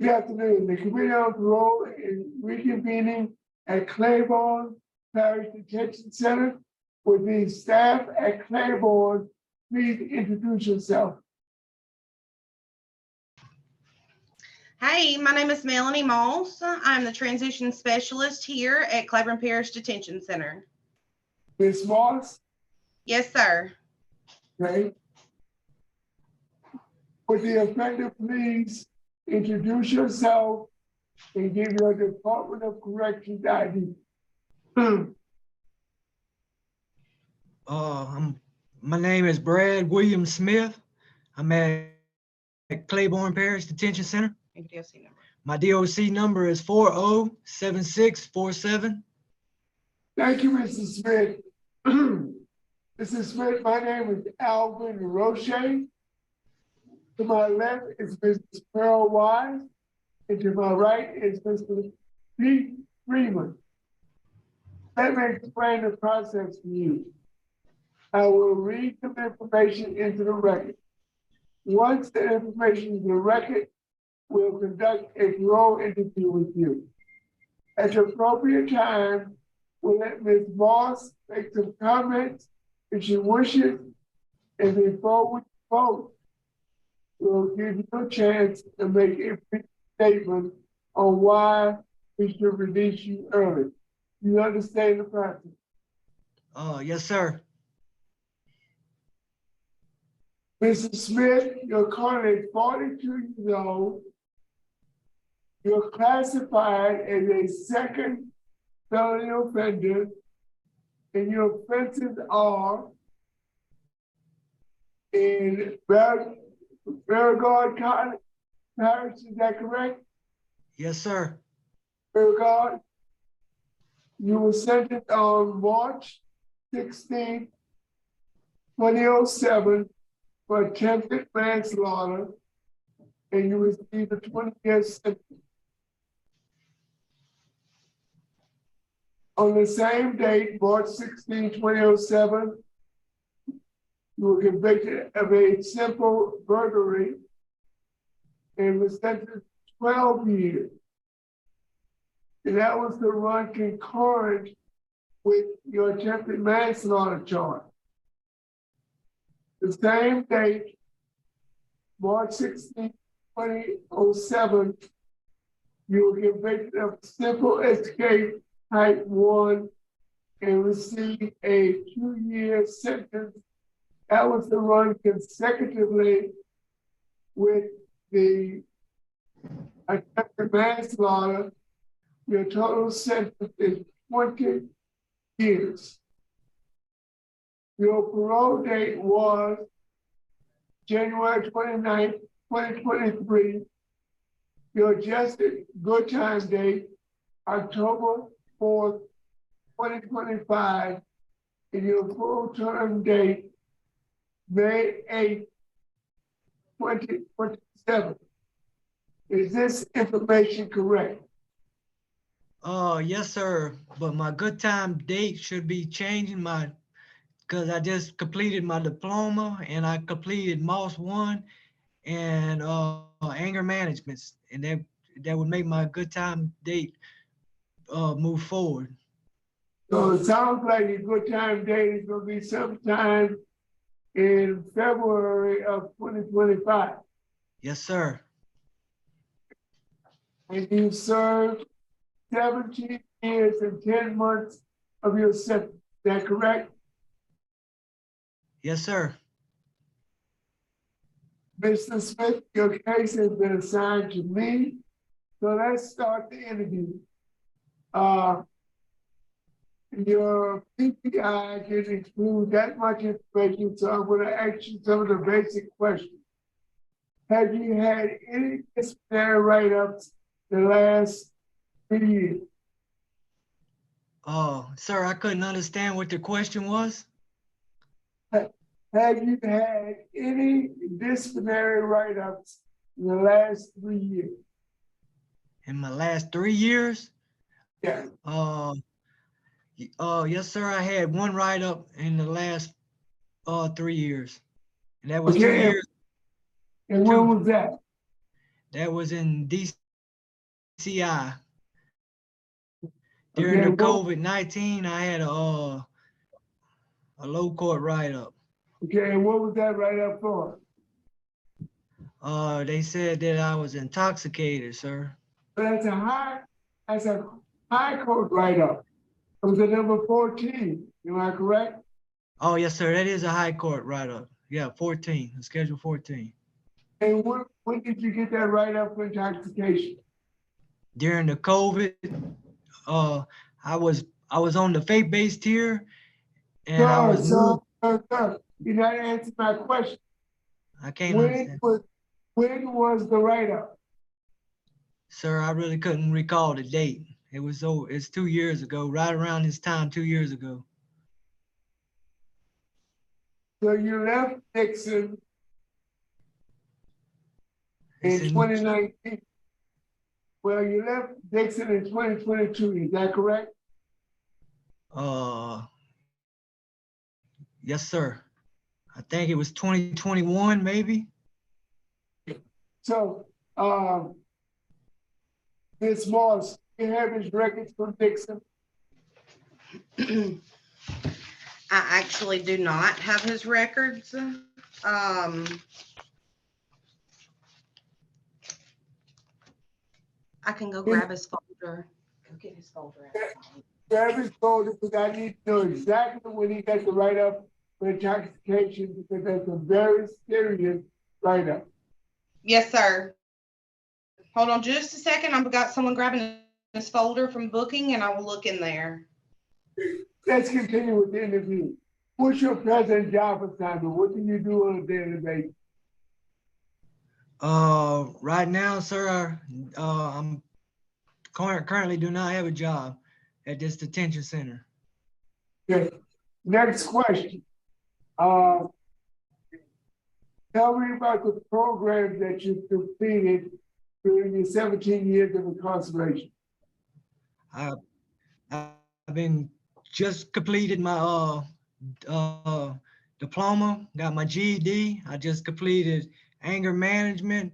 Good afternoon. The Committee on Parole is reconvening at Claiborne Parish Detention Center. With the staff at Claiborne, please introduce yourself. Hey, my name is Melanie Moss. I'm the transition specialist here at Claiborne Parish Detention Center. Ms. Moss, Yes, sir. okay. Would the offender please introduce yourself and give your Department of Corrections ID? My name is Brad William Smith. I'm at Claiborne Parish Detention Center. DOC number. My DOC number is 407647. Thank you, Mrs. Smith. Mrs. Smith, my name is Alvin Roche. To my left is Mrs. Pearl Wise, and to my right is Mr. Pete Freeman. Let me explain the process to you. I will read some information into the record. Once the information is in the record, we'll conduct a parole interview with you. At the appropriate time, we'll let Ms. Moss make some comments if she wishes, and before we vote, we'll give you a chance to make a brief statement on why we should release you early. You understand the process? Yes, sir. Mrs. Smith, you're currently 42 years old. You're classified as a second felony offender, and your offenses are in Beauregard County Parish, is that correct? Yes, sir. Beauregard, you were sentenced on March 16, 2007 for attempted manslaughter, and you received a 20-year sentence. On the same date, March 16, 2007, you were convicted of a simple burglary and was sentenced to 12 years. And that was to run concurrent with your attempted manslaughter charge. The same date, March 16, 2007, you were convicted of simple escape type 1 and received a 2-year sentence. That was to run consecutively with the attempted manslaughter. Your total sentence is 20 years. Your parole date was January 29th, 2023. Your adjusted good time date, October 4th, 2025. And your full term date, May 8th, 2027. Is this information correct? Yes, sir. But my good time date should be changing because I just completed my diploma and I completed MOS 1 and anger management, and that would make my good time date move forward. So it sounds like your good time date is going to be sometime in February of 2025. Yes, sir. And you served 17 years and 10 months of your sentence. Is that correct? Yes, sir. Mr. Smith, your case has been assigned to me. So let's start the interview. Your PPI didn't include that much information, so I'm going to ask you some of the basic questions. Have you had any disciplinary write-ups the last 3 years? Sir, I couldn't understand what the question was. Have you had any disciplinary write-ups in the last 3 years? In my last 3 years? Yeah. Yes, sir. I had one write-up in the last 3 years, and that was Okay. 2 years. And when was that? That was in DCI. During the COVID-19, I had a low court write-up. Okay, and what was that write-up for? They said that I was intoxicated, sir. But that's a high court write-up. It was a number 14, am I correct? Oh, yes, sir. That is a high court write-up. Yeah, 14, schedule 14. And when did you get that write-up for intoxication? During the COVID, I was on the faith-based tier, and I was moved. You're not answering my question. I can't understand. When was the write-up? Sir, I really couldn't recall the date. It's 2 years ago, right around this time, 2 years ago. So you left Dixon in It's in 2019. Well, you left Dixon in 2022, is that correct? Yes, sir. I think it was 2021, maybe. So, Ms. Moss, you have his records from Dixon? I actually do not have his records. I can go grab his folder. Go get his folder out. Grab his folder, because I need to know exactly when he got the write-up for intoxication, because that's a very serious write-up. Yes, sir. Hold on just a second. I've got someone grabbing this folder from booking, and I will look in there. Let's continue with the interview. What's your present job assignment? What do you do on a daily basis? Right now, sir, I'm currently do not have a job at this detention center. Okay. Next question. Tell me about the program that you completed during your 17 years of incarceration. I've been just completed my diploma, got my GED. I just completed anger management.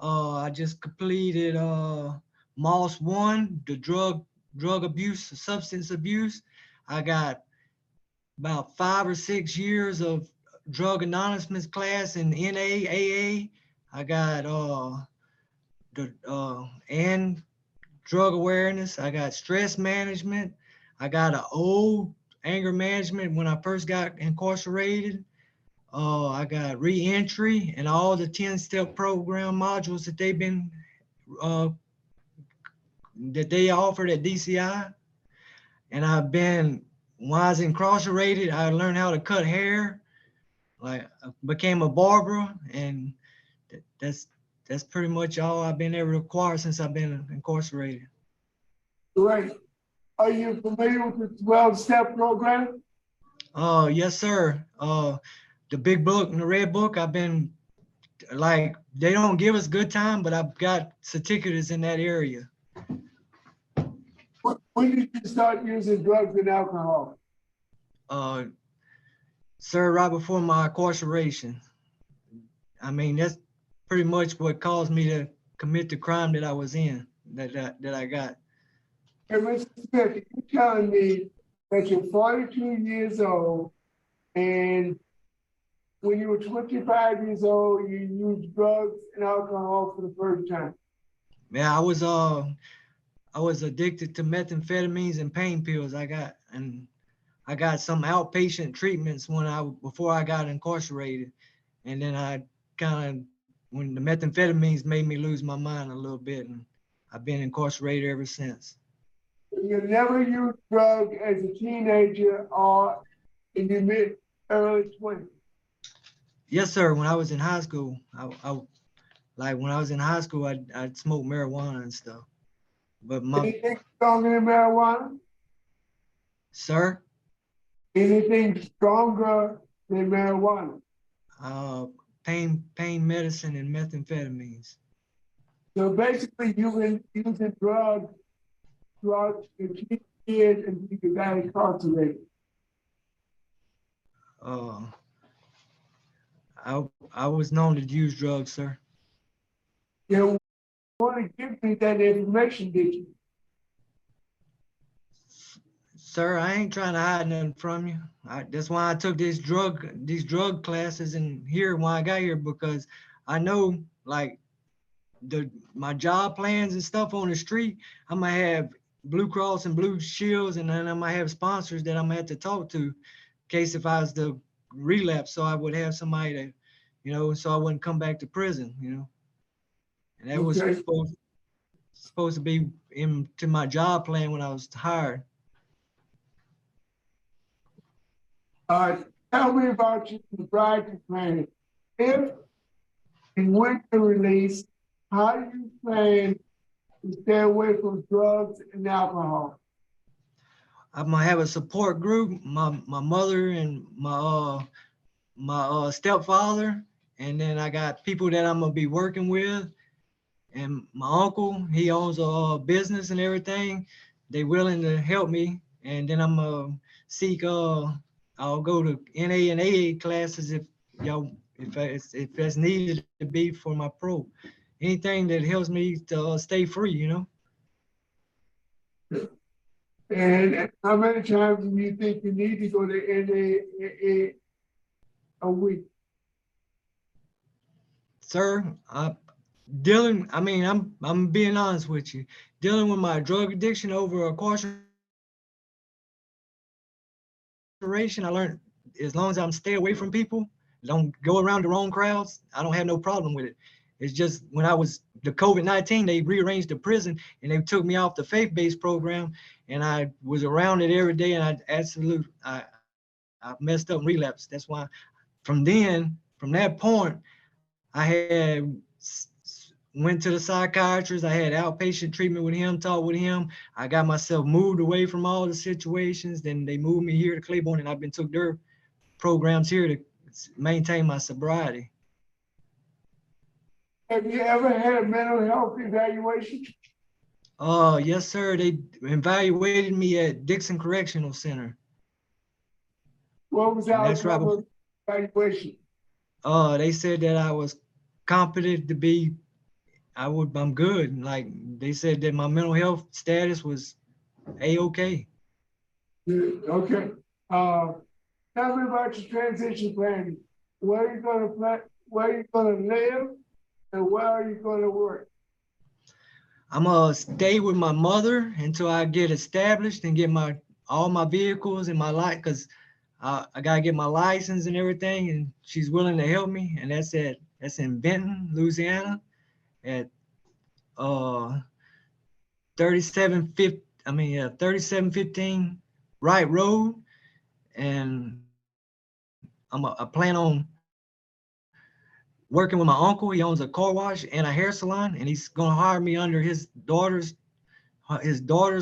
I just completed MOS 1, the drug abuse, substance abuse. I got about 5 or 6 years of drug anonymous class in NAAA. I got and drug awareness. I got stress management. I got an old anger management when I first got incarcerated. I got re-entry and all the 10-step program modules that they offered at DCI. And when I was incarcerated, I learned how to cut hair. Like, I became a barber, and that's pretty much all I've been able to acquire since I've been incarcerated. Right. Are you familiar with the 12-step program? Yes, sir. The big book and the red book, I've been, like, they don't give us good time, but I've got certificates in that area. When did you start using drugs and alcohol? Sir, right before my incarceration. I mean, that's pretty much what caused me to commit the crime that I was in, that I got. Hey, Mr. Smith, you're telling me that you're 42 years old, and when you were 25 years old, you used drugs and alcohol for the first time? Yeah, I was addicted to methamphetamines and pain pills. I got some outpatient treatments before I got incarcerated, and then when the methamphetamines made me lose my mind a little bit, and I've been incarcerated ever since. You never used drugs as a teenager or in your early 20s? Yes, sir. When I was in high school, I'd smoke marijuana and stuff. But anything stronger than marijuana? Sir? Anything stronger than marijuana? Pain medicine and methamphetamines. So basically, you've been using drugs throughout your teen years and you got incarcerated. I was known to use drugs, sir. You know, want to give me that information, did you? Sir, I ain't trying to hide nothing from you. That's why I took these drug classes and here when I got here, because I know like my job plans and stuff on the street, I'm gonna have Blue Cross and Blue Shields, and then I might have sponsors that I'm gonna have to talk to in case if I was to relapse, so I would have somebody to, so I wouldn't come back to prison, And that was Okay. supposed to be into my job plan when I was hired. Tell me about your sobriety plan. If and when you're released, how do you plan to stay away from drugs and alcohol? I'm gonna have a support group, my mother and my stepfather, and then I got people that I'm gonna be working with, and my uncle, he owns a business and everything. They willing to help me, and then I'm gonna seek I'll go to NA and AA classes if that's needed to be for my pro. Anything that helps me to stay free. And how many times do you think you need to go to NAA a week? Sir, I'm being honest with you. Dealing with my drug addiction over incarceration, I learned as long as I'm stay away from people, don't go around the wrong crowds, I don't have no problem with it. It's just when I was the COVID-19, they rearranged the prison and they took me off the faith-based program, and I was around it every day, and I messed up and relapsed. That's why from that point, I had went to the psychiatrist. I had outpatient treatment with him, talked with him. I got myself moved away from all the situations. Then they moved me here to Claiborne, and I've been took their programs here to maintain my sobriety. Have you ever had a mental health evaluation? Yes, sir. They evaluated me at Dixon Correctional Center. What was the That's right. outcome of the evaluation? They said that I was competent to be, I'm good. Like they said that my mental health status was A-okay. Okay. Tell me about your transition planning. Where are you going to plan? Where are you going to live? And where are you going to work? I'm gonna stay with my mother until I get established and get all my vehicles and my life, because I gotta get my license and everything, and she's willing to help me. And that's in Benton, Louisiana, at 3715 Wright Road, and I plan on working with my uncle. He owns a car wash and a hair salon, and he's gonna hire me under his daughter's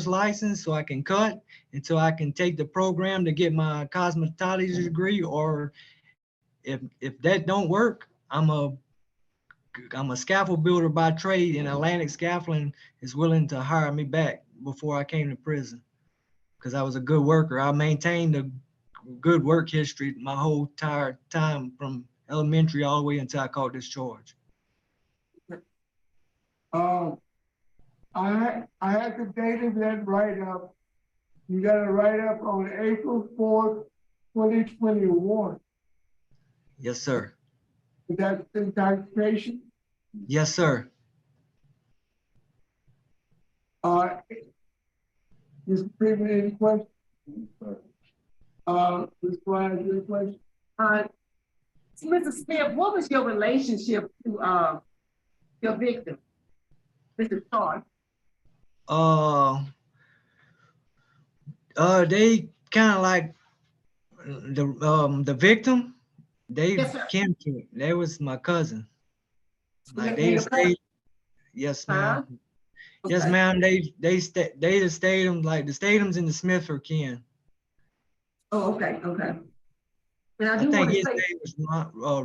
license so I can cut until I can take the program to get my cosmetology degree. Or if that don't work, I'm a scaffold builder by trade, and Atlantic Scaffolding is willing to hire me back before I came to prison, because I was a good worker. I maintained a good work history my whole entire time from elementary all the way until I caught this charge. I had the date of that write-up. You got a write-up on April 4th, 2021. Yes, sir. Is that intoxication? Yes, sir. Mr. Freeman, any questions? Ms. Bryant, any questions? Mr. Smith, what was your relationship to your victim, Mr. Charles? They kind of like the victim. They Yes, came to it. That was my cousin. Like They they stayed. Yes, ma'am. Okay. Yes, ma'am. They the stadium, like the stadiums in the Smith are kin. Oh, okay, okay. And I I do think want to his say, name was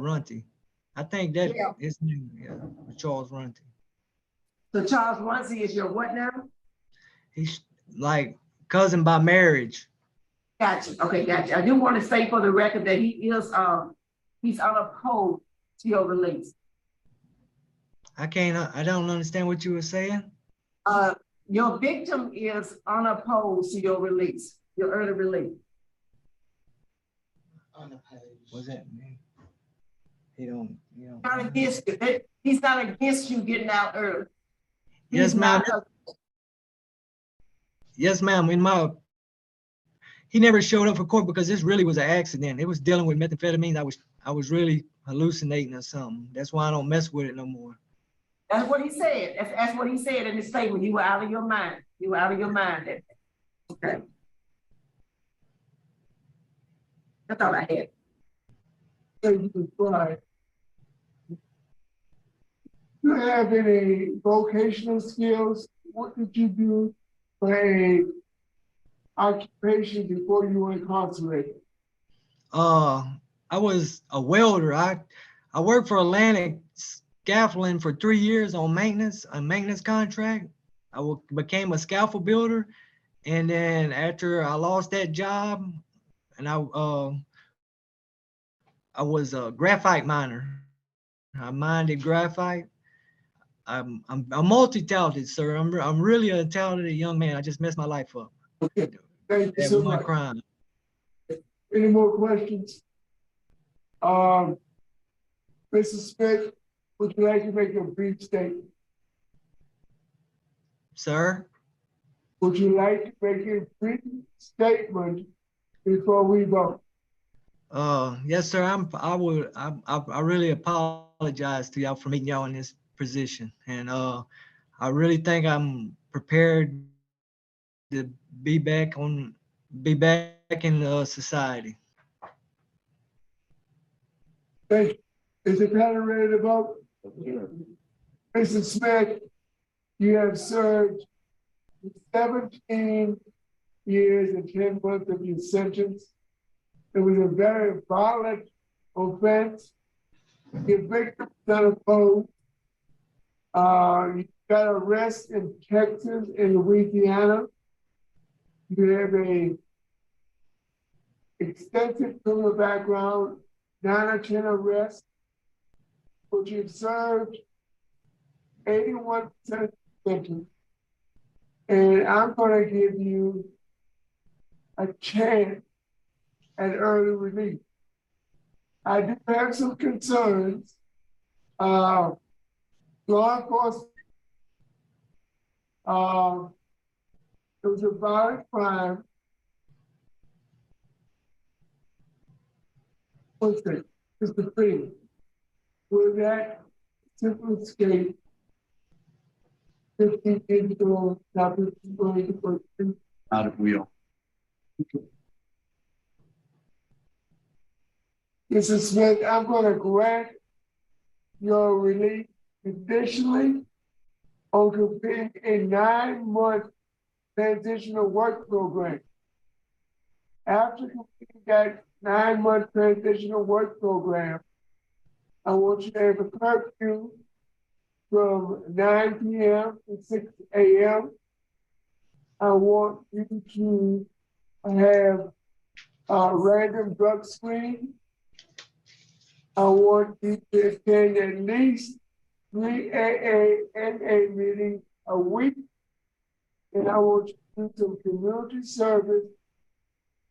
Runty. I think that Yeah. his name, Charles Runty. so Charles Runcie is your what now? He's like cousin by marriage. Gotcha. Okay, gotcha. I do want to say for the record that he is he's unopposed to your release. I don't understand what you were saying. Your victim is unopposed to your release, your early release. Was that me? He don't. Not against you. He's not against you getting out early. Yes, He's ma'am. not. Yes, ma'am. He never showed up for court because this really was an accident. It was dealing with methamphetamines. I was really hallucinating or something. That's why I don't mess with it no more. That's what he said. That's what he said in his statement. You were out of your mind. You were out of your mind. Okay. That's all I had. Thank you, Brian. Do you have any vocational skills? What did you do for a occupation before you were incarcerated? I was a welder. I worked for Atlantic Scaffolding for 3 years on maintenance, a maintenance contract. Became a scaffold builder, and then after I lost that job, and I was a graphite miner. I mined graphite. I'm multi-talented, sir. I'm really a talented young man. I just messed my life up. Okay, thank you That so one much. crime. Any more questions? Mrs. Smith, would you like to make a brief statement? Sir? Would you like to make a brief statement before we vote? Yes, sir. I really apologize to y'all for meeting y'all in this position. And I really think I'm prepared to be back in society. Thank you. Is the panel ready to vote? Mrs. Smith, you have served 17 years and 10 months of your sentence. It was a very violent offense. Your victim was unopposed. You got arrested in Texas and Louisiana. You have a extensive criminal background, 9 or 10 arrests, but you've served 81% of the sentence. And I'm going to give you a chance at early release. I do have some concerns. Law enforcement, it was a violent crime. What's that? Mr. Freeman, will that simple escape 15 years ago, not going to person? Out of wheel. Mrs. Smith, I'm going to grant your release conditionally on completing a 9-month transitional work program. After completing that 9-month transitional work program, I want you to have a curfew from 9 p.m. to 6 a.m. I want you to have a random drug screen. I want you to attend at least 3 AA meetings a week. And I want you to do some community service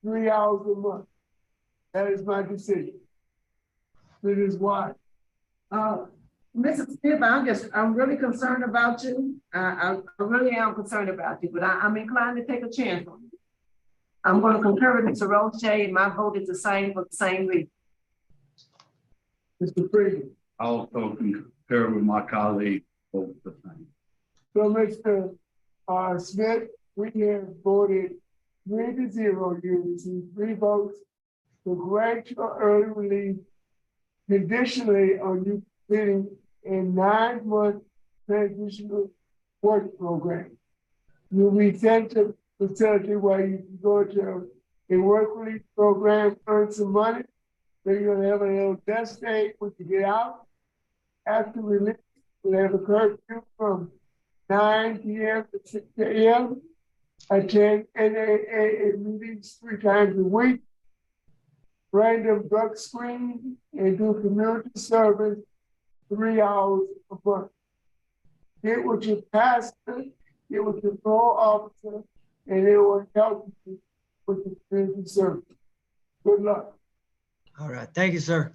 3 hours a month. That is my decision. It is why. Mrs. Smith, I'm really concerned about you. I really am concerned about you, but I'm inclined to take a chance on you. I'm going to concur with Mr. Roche, and my vote is the same for the same reason. Mr. Freeman. I also concur with my colleague over the thing. So, Mr. Smith, we have voted 3-0. You received 3 votes to grant your early release conditionally on you completing a 9-month transitional work program. You'll be sent to a facility where you can go to a work release program, earn some money. Then you're gonna have a little test day when you get out. After release, we'll have a curfew from 9 p.m. to 6 a.m. Attend NAA meetings 3 times a week. Random drug screening and do community service 3 hours a month. get with your pastor, get with your parole officer, and it will help you with the community service. Good luck. All right. Thank you, sir.